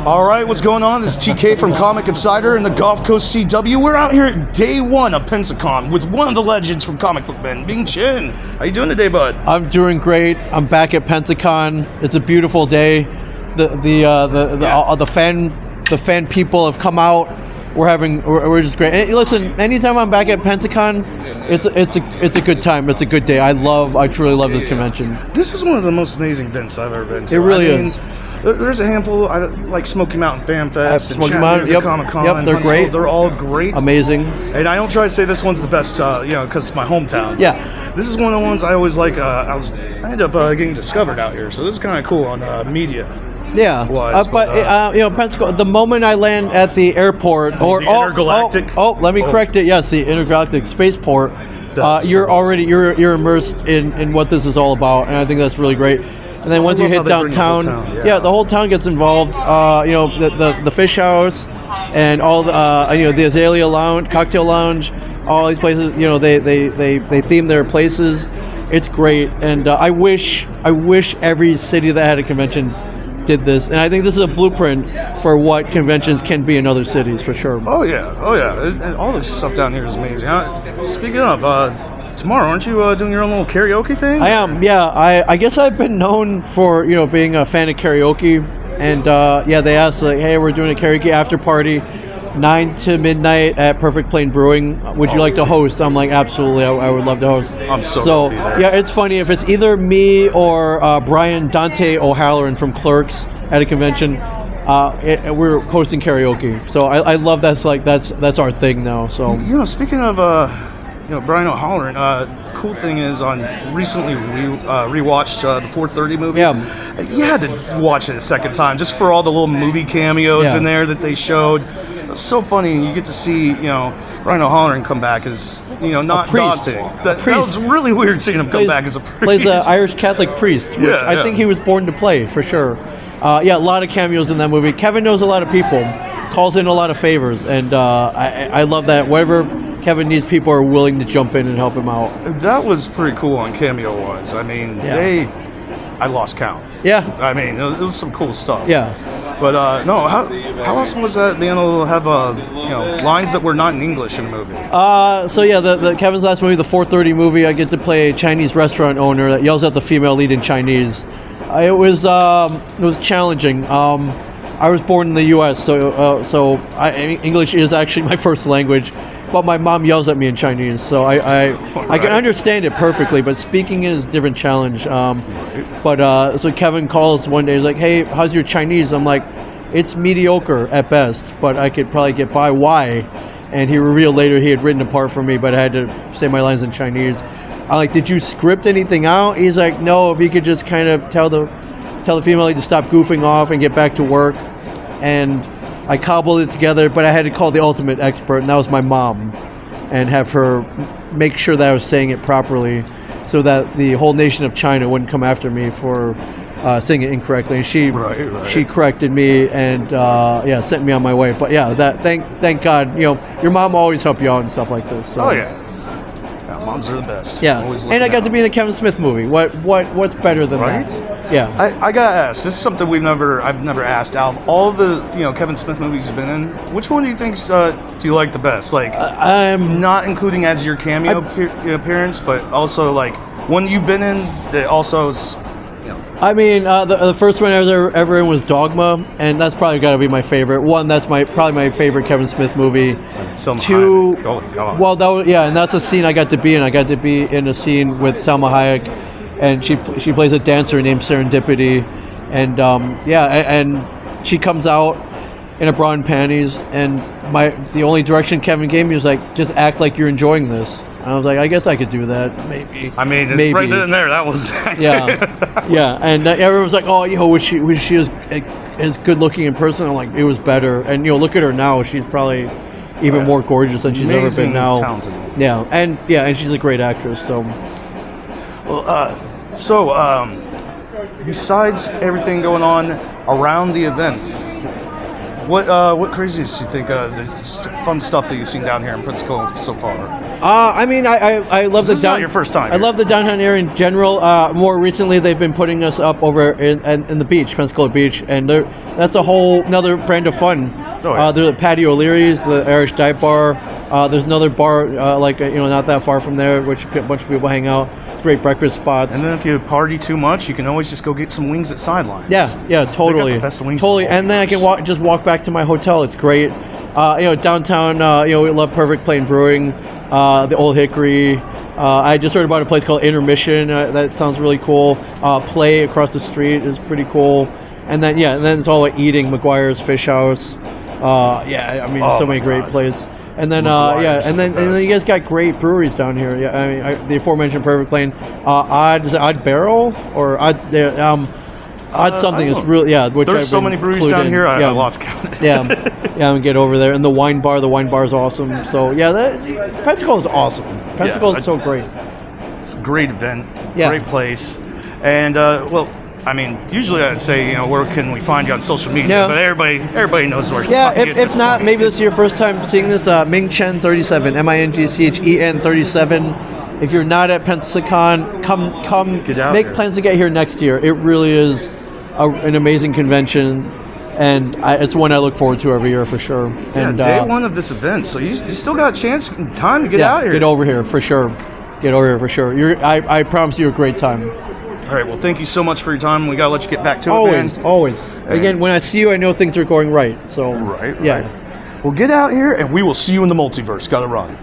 All right, what's going on? This is TK from Comic Insider and the Gulf Coast CW. We're out here at day one of Pensacon with one of the legends from comic book men, Ming Chen. How you doing today, bud? I'm doing great. I'm back at Pensacon. It's a beautiful day. The fan people have come out. We're just great. And listen, anytime I'm back at Pensacon, it's a good time. It's a good day. I truly love this convention. This is one of the most amazing events I've ever been to. It really is. There's a handful, like Smoky Mountain Fan Fest and Chattanooga Comic Con. Yep, they're great. They're all great. Amazing. And I don't try to say this one's the best, because it's my hometown. Yeah. This is one of the ones I always like. I ended up getting discovered out here, so this is kind of cool on media. Yeah, Pensacola. The moment I land at the airport, intergalactic. Let me correct it. Yes, the intergalactic spaceport. You're immersed in what this is all about, and I think that's really great. And then once you hit downtown, the whole town gets involved. The fish house, and all the Azalea Lounge, Cocktail Lounge, all these places. They theme their places. It's great, and I wish every city that had a convention did this, and I think this is a blueprint for what conventions can be in other cities, for sure. Oh yeah. And all the stuff down here is amazing. Speaking of, tomorrow, aren't you doing your own little karaoke thing? I am, yeah. I guess I've been known for being a fan of karaoke, and they asked like, hey, we're doing a karaoke after party, 9 to midnight at Perfect Plain Brewing. Would you like to host? I'm like, absolutely, I would love to host. I'm so yeah, it's funny if it's either me or Brian Dante O'Halloran from Clerks at a convention. We're hosting karaoke, so I love that's our thing now. So speaking of Brian O'Halloran, cool thing is recently rewatched the 4:30 movie. Yeah, you had to watch it a second time just for all the little movie cameos in there that they showed. It's so funny, and you get to see Brian O'Halloran come back as not daunting. That was really weird seeing him come back as a priest. Plays an Irish Catholic priest, which I think he was born to play for sure. A lot of cameos in that movie. Kevin knows a lot of people, calls in a lot of favors, and I love that. Wherever Kevin needs, people are willing to jump in and help him out. That was pretty cool on cameo-wise. I mean, I lost count. Yeah. I mean, it was some cool stuff. Yeah. But how awesome was that being able to have lines that were not in English in the movie? The Kevin's last movie, the 4:30 movie, I get to play a Chinese restaurant owner that yells at the female lead in Chinese. It was challenging. I was born in the U.S., so English is actually my first language, but my mom yells at me in Chinese, so I can understand it perfectly, but speaking is a different challenge. So Kevin calls one day, he's like, hey, how's your Chinese? I'm like, it's mediocre at best, but I could probably get by. Why? And he revealed later he had written a part for me, but I had to say my lines in Chinese. I'm like, did you script anything out? He's like, no, if you could just kind of tell the female lead to stop goofing off and get back to work. And I cobbled it together, but I had to call the ultimate expert, and that was my mom, and have her make sure that I was saying it properly so that the whole nation of China wouldn't come after me for saying it incorrectly. And she corrected me and sent me on my way. But thank God, your mom always help you out and stuff like this. So. Oh yeah. Moms are the best. Yeah, and I got to be in a Kevin Smith movie. What's better than that? Yeah. I got asked. This is something I've never asked. Out of all the Kevin Smith movies you've been in, which one do you think do you like the best? Like, I'm not including as your cameo appearance, but also like one you've been in that also is. I mean, the first one I was ever in was Dogma, and that's probably got to be my favorite. One, that's probably my favorite Kevin Smith movie. Two, and that's a scene I got to be in. I got to be in a scene with Salma Hayek, and she plays a dancer named Serendipity, and and she comes out in a bra and panties, and the only direction Kevin gave me was like, just act like you're enjoying this. I was like, I guess I could do that, maybe. I mean, maybe. Right then and there, that was. And everyone was like, oh, was she as good looking in person? I'm like, it was better. And look at her now; she's probably even more gorgeous than she's ever been now. Talented. Yeah, and she's a great actress. So, besides everything going on around the event, What craziness do you think? The fun stuff that you've seen down here in Pensacola so far. I mean, I love the This is not your first time. I love the downtown area in general. More recently, they've been putting us up over in the beach, Pensacola Beach, and that's a whole another brand of fun. Oh, yeah. There's a Patio O'Leary's, the Irish Dive Bar. There's another bar not that far from there, which a bunch of people hang out. It's great breakfast spots. And then if you party too much, you can always just go get some wings at Sidelines. Yeah, totally. They got the best wings. Totally, and then I can walk back to my hotel. It's great. Downtown. We love Perfect Plain Brewing, the Old Hickory. I just heard about a place called Intermission. That sounds really cool. Play across the street is pretty cool. And then it's all like eating. McGuire's Fish House. So many great places. And then and then you guys got great breweries down here. Yeah, I mean the aforementioned Perfect Plain. Odd Barrel or Odd something is really Which there's so many breweries down here. I lost count. And get over there. And the wine bar is awesome. So Pensacola is awesome. Pensacola is so great. It's a great event. Great place. And I mean, usually I'd say, where can we find you on social media? But everybody knows where. If not, maybe this is your first time seeing this. Ming Chen 37, MINGCHEN 37. If you're not at Pensacon, come get out. Make plans to get here next year. It really is an amazing convention, and it's one I look forward to every year for sure. And day one of this event, so you still got a chance and time to get out here. Get over here for sure. I promise you a great time. All right, well, thank you so much for your time. We got to let you get back to it, man. Always. Again, when I see you, I know things are going right. So Right. Well, get out here, and we will see you in the multiverse. Got to run.